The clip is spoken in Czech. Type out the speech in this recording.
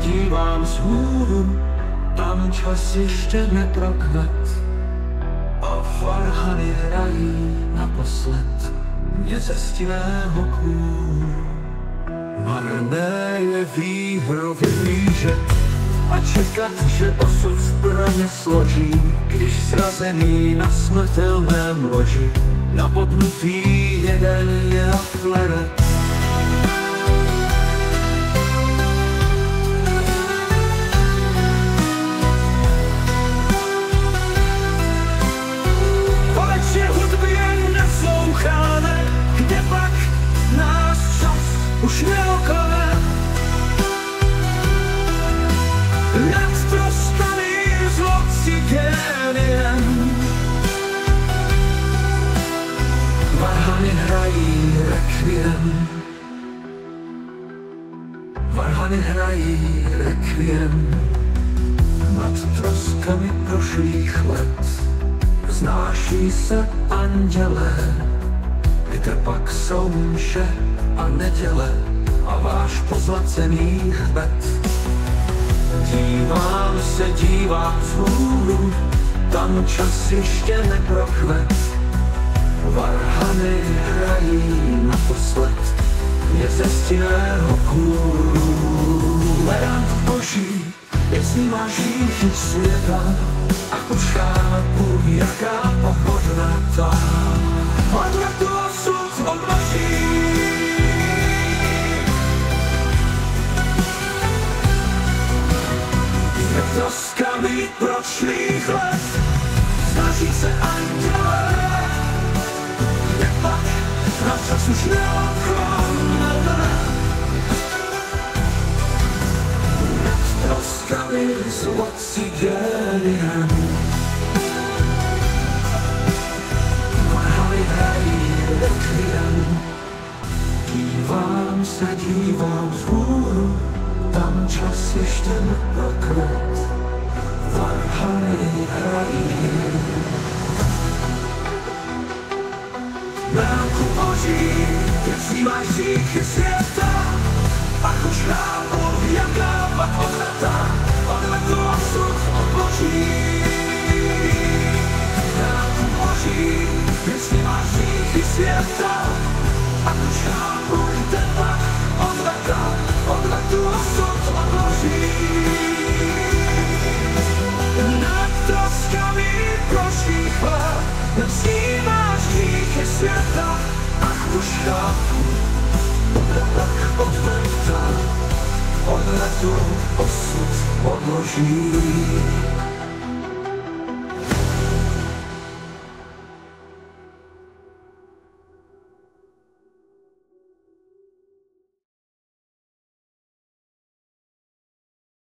dívám vzhůru, tam čas ještě neprokvet a varhany hrají naposled mě ze stivého kůru. Marné je výhru vyhlížet a čekat, že osud zbraně složí, když srazený na smrtelném loži napodnutý jeden je a fleret. Kde pak náš čas už neokleve nad troskami zloci géniem. Varhany hrají requiem, varhany hrají requiem nad troskami prošlých let. Vznáší se andělé, kde pak jsou mše a neděle a váš pozlacený chrbet. Dívám vzhůru, tam čas ještě neprokvet. Varhany hrají naposled mě ze stivého kůru. Lerant boží, jestli máš žít světa, a už chápu, jaká pohodná ta odvratu osud odloží. Jak troskami prošlých let snaží se anděle, jak pak na čas už neochroneme. Jak troskami zloci géniem. Dívám vzhůru, tam čas ještě neproklet. Varhany hrají Bránku boží, jak snímáš říchy světa, pak už chápu, jaká pak odleta, odletu osud odloží. Bránku boží, jak snímáš říchy světa, pak už chápu, kde pak odletu osud odloží. Nad troskami prošlých let nevznímáš hříchy světa, ach už chápu, kde pak odletu osud odloží.